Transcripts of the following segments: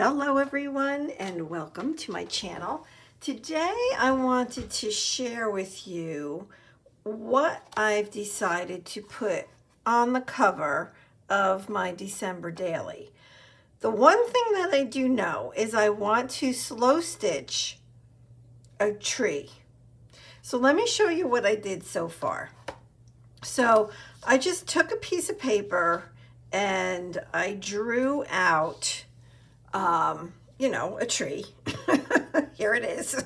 Hello everyone and welcome to my channel. Today I wanted to share with you what I've decided to put on the cover of my December daily. The one thing that I do know is I want to slow stitch a tree. So let me show you what I did so far. So I just took a piece of paper and I drew out a tree. Here it is.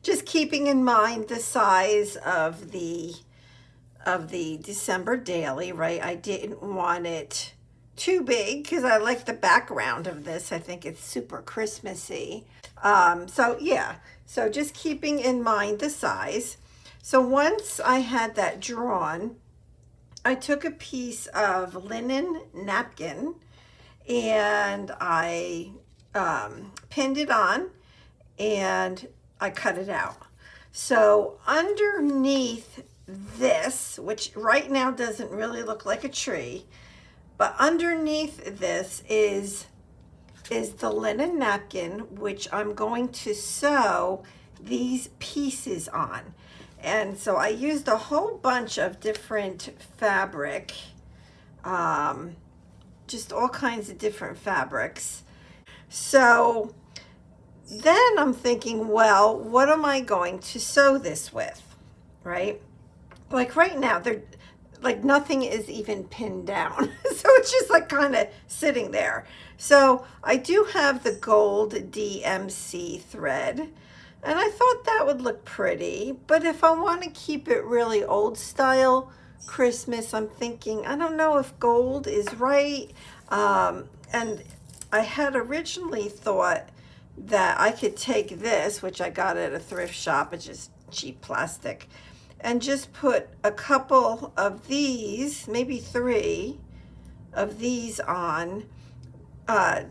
Just keeping in mind the size of the December daily, right? I didn't want it too big because I like the background of this. I think it's super Christmassy. So just keeping in mind the size. So once I had that drawn, I took a piece of linen napkin and I pinned it on and I cut it out. So underneath this, which right now doesn't really look like a tree, but underneath this is the linen napkin, which I'm going to sew these pieces on. And so I used a whole bunch of different fabric, just all kinds of different fabrics. So then I'm thinking, well, what am I going to sew this with, right? Like right now, like nothing is even pinned down. So it's just like kind of sitting there. So I do have the gold DMC thread, and I thought that would look pretty. But if I want to keep it really old style Christmas, I'm thinking, I don't know if gold is right. And I had originally thought that I could take this, which I got at a thrift shop, it's just cheap plastic, and just put a couple of these, maybe 3 of these on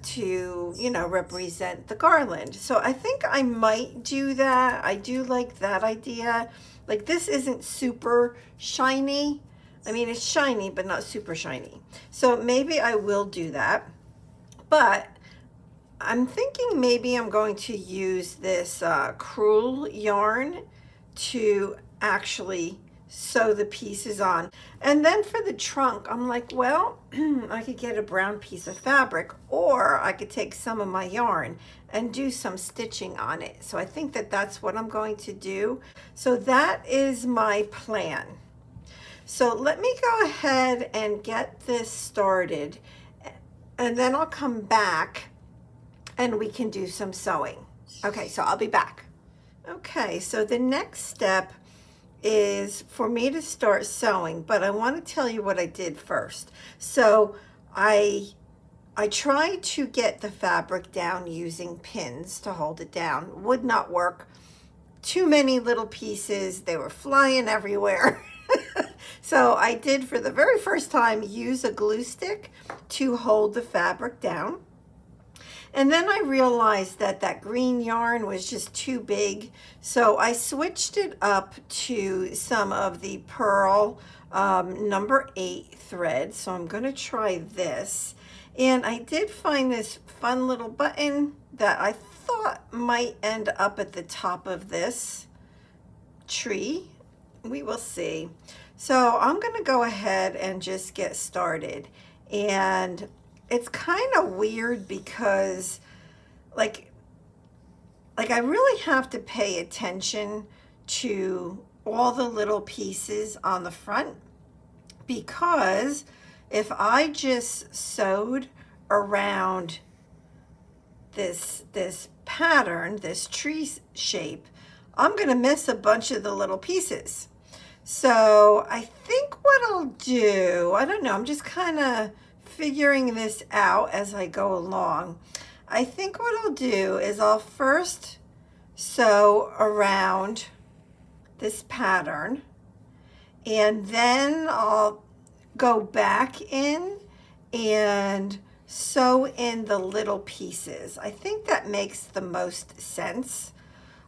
to, represent the garland. So I think I might do that. I do like that idea. Like this isn't super shiny. I mean, it's shiny, but not super shiny. So maybe I will do that. But I'm thinking maybe I'm going to use this crewel yarn to actually sew the pieces on. And then for the trunk, I'm like, well, I could get a brown piece of fabric, or I could take some of my yarn and do some stitching on it. So I think that that's what I'm going to do. So that is my plan. So let me go ahead and get this started, and then I'll come back and we can do some sewing. Okay, so I'll be back. Okay, so the next step is for me to start sewing, but I want to tell you what I did first. So I tried to get the fabric down using pins to hold it down. Would not work. Too many little pieces. They were flying everywhere. So I did, for the very first time, use a glue stick to hold the fabric down. And then I realized that that green yarn was just too big. So I switched it up to some of the pearl number 8 thread. So I'm going to try this. And I did find this fun little button that I thought might end up at the top of this tree. We will see. So I'm going to go ahead and just get started. And it's kind of weird because like I really have to pay attention to all the little pieces on the front, because if I just sewed around this pattern, this tree shape, I'm going to miss a bunch of the little pieces. So I think what I'll do, I don't know, I'm just kind of figuring this out as I go along. I think what I'll do is I'll first sew around this pattern, and then I'll go back in and sew in the little pieces. I think that makes the most sense.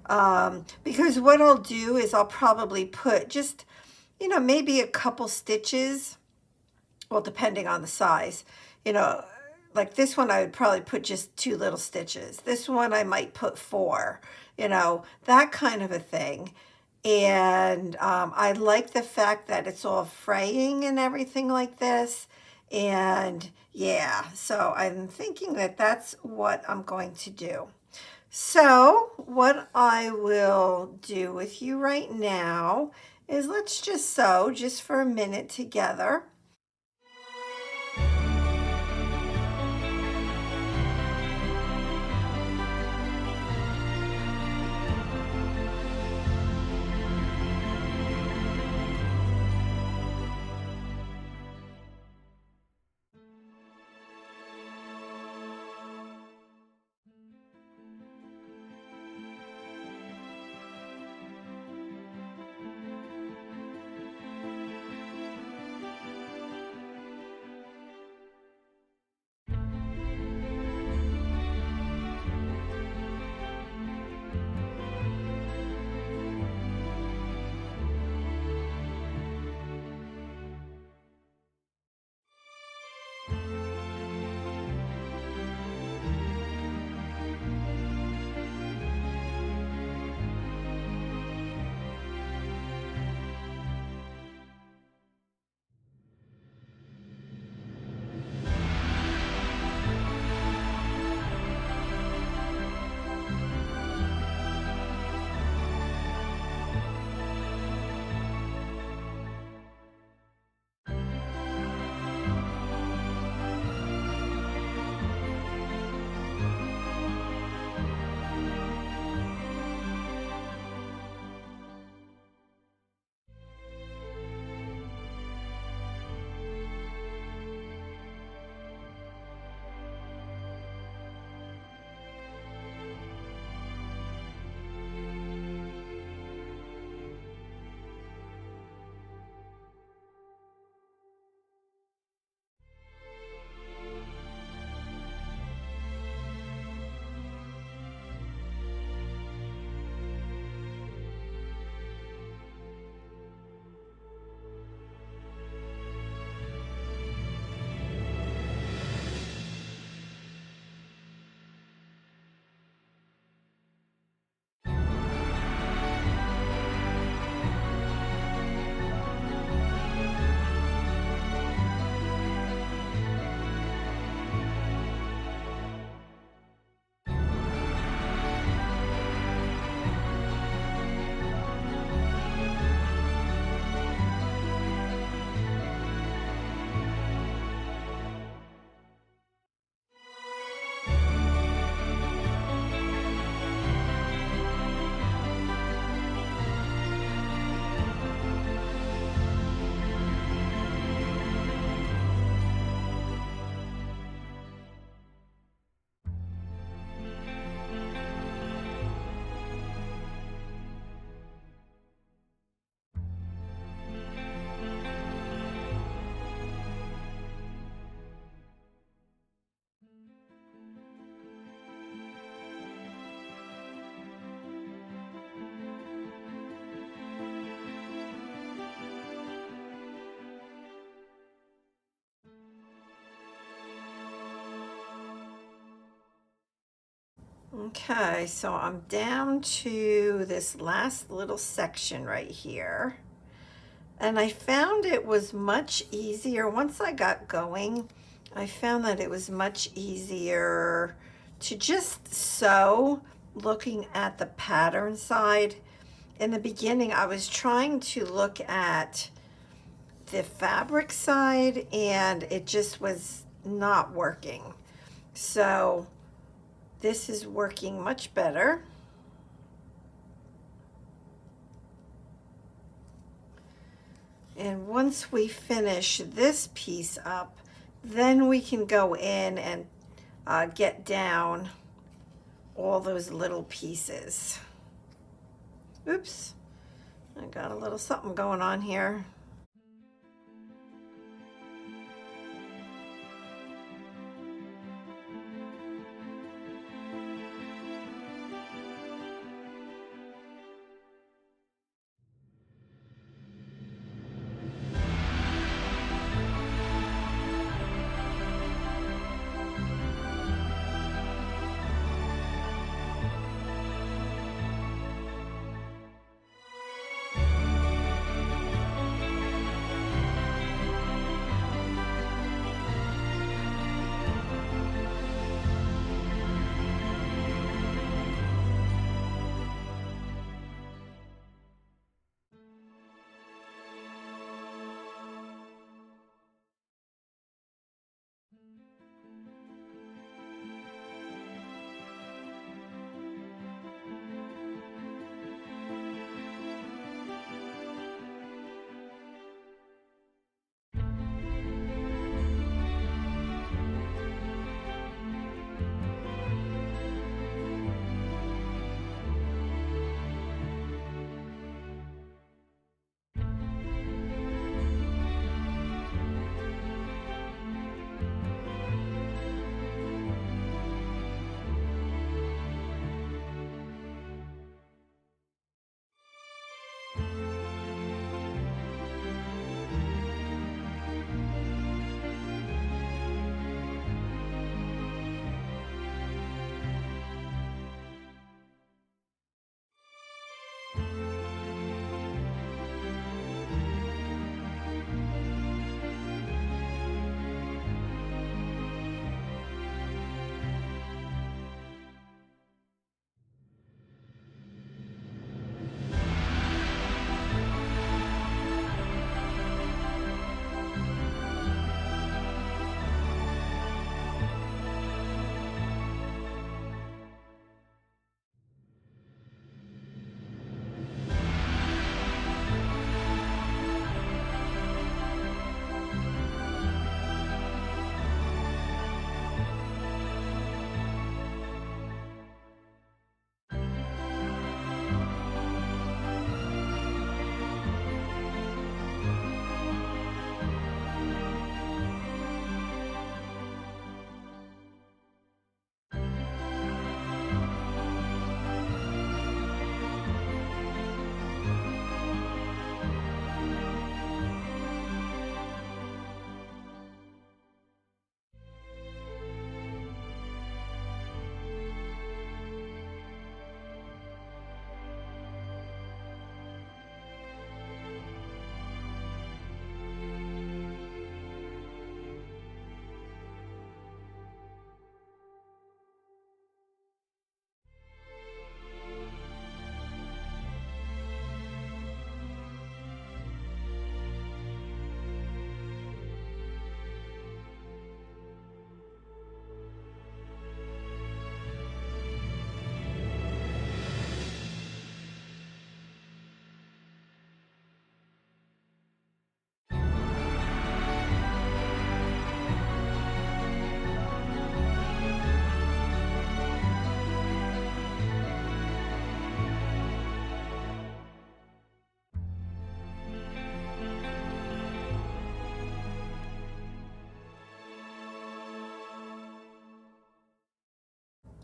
Because what I'll do is I'll probably put just, maybe a couple stitches, well, depending on the size, like this one I would probably put just 2 little stitches. This one I might put 4, that kind of a thing. And I like the fact that it's all fraying and everything like this. And yeah, so I'm thinking that that's what I'm going to do. So what I will do with you right now is let's just sew just for a minute together. Okay, so I'm down to this last little section right here. And I found it was much easier. Once I got going, I found that it was much easier to just sew looking at the pattern side. In the beginning, I was trying to look at the fabric side and it just was not working. So this is working much better. And once we finish this piece up, then we can go in and get down all those little pieces. Oops, I got a little something going on here.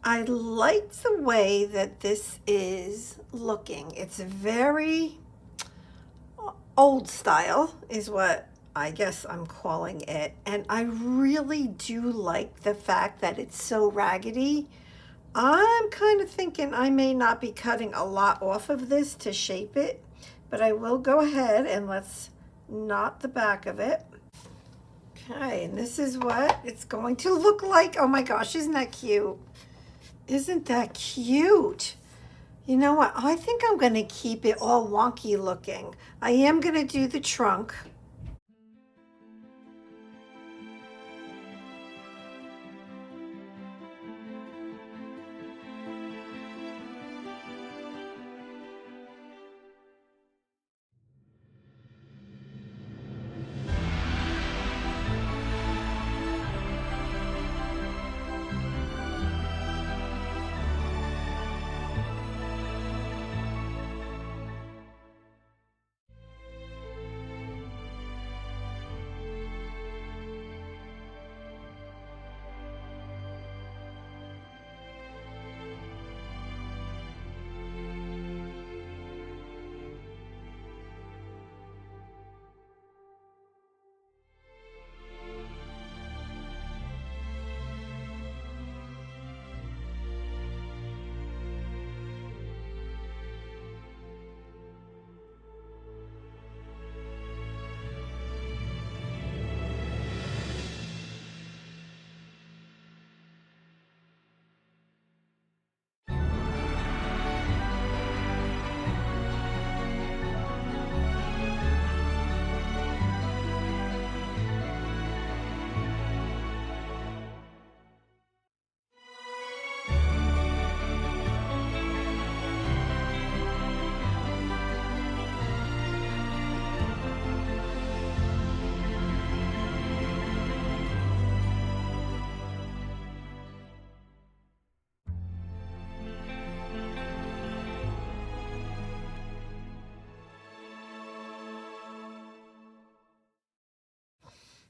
I like the way that this is looking. It's very old style is what I guess I'm calling it. And I really do like the fact that it's so raggedy. I'm kind of thinking I may not be cutting a lot off of this to shape it, but I will go ahead and let's knot the back of it. Okay, and this is what it's going to look like. Oh my gosh, isn't that cute? Isn't that cute? You know what? I think I'm going to keep it all wonky looking. I am going to do the trunk.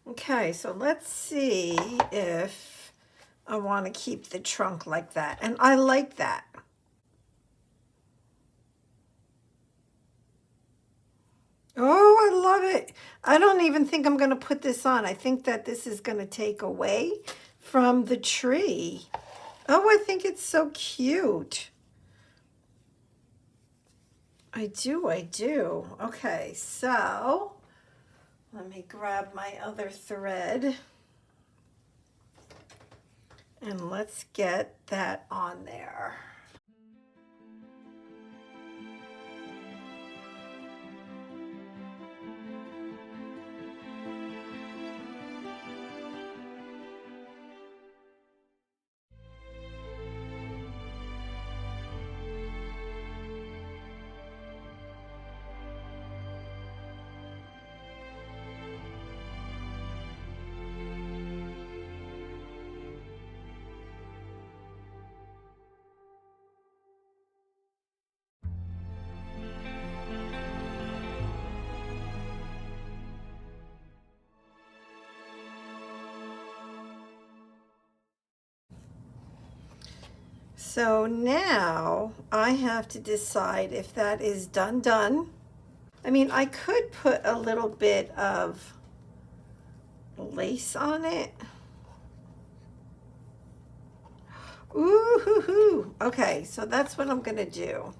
Okay, so let's see if I want to keep the trunk like that. And I like that. Oh, I love it. I don't even think I'm going to put this on. I think that this is going to take away from the tree. Oh, I think it's so cute. I do, I do. Okay, so let me grab my other thread and let's get that on there. So now I have to decide if that is done. I mean, I could put a little bit of lace on it. Ooh, hoo, hoo. Okay, so that's what I'm gonna do.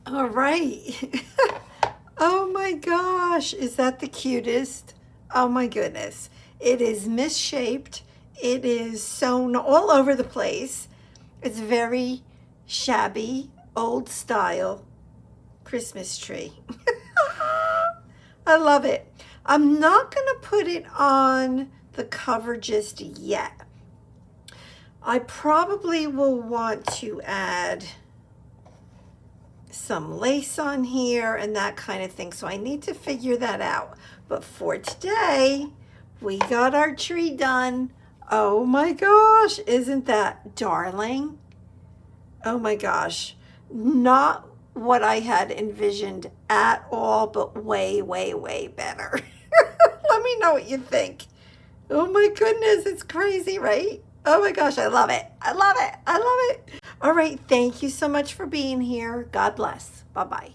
All right. Oh my gosh, is that the cutest? Oh my goodness. It is misshaped. It is sewn all over the place. It's very shabby, old style Christmas tree. I love it. I'm not going to put it on the cover just yet. I probably will want to add some lace on here and that kind of thing. So I need to figure that out. But for today, we got our tree done. Oh my gosh, isn't that darling? Oh my gosh, not what I had envisioned at all, but way, way, way better. Let me know what you think. Oh my goodness, it's crazy, right? Oh my gosh, I love it. I love it. I love it. All right, thank you so much for being here. God bless. Bye-bye.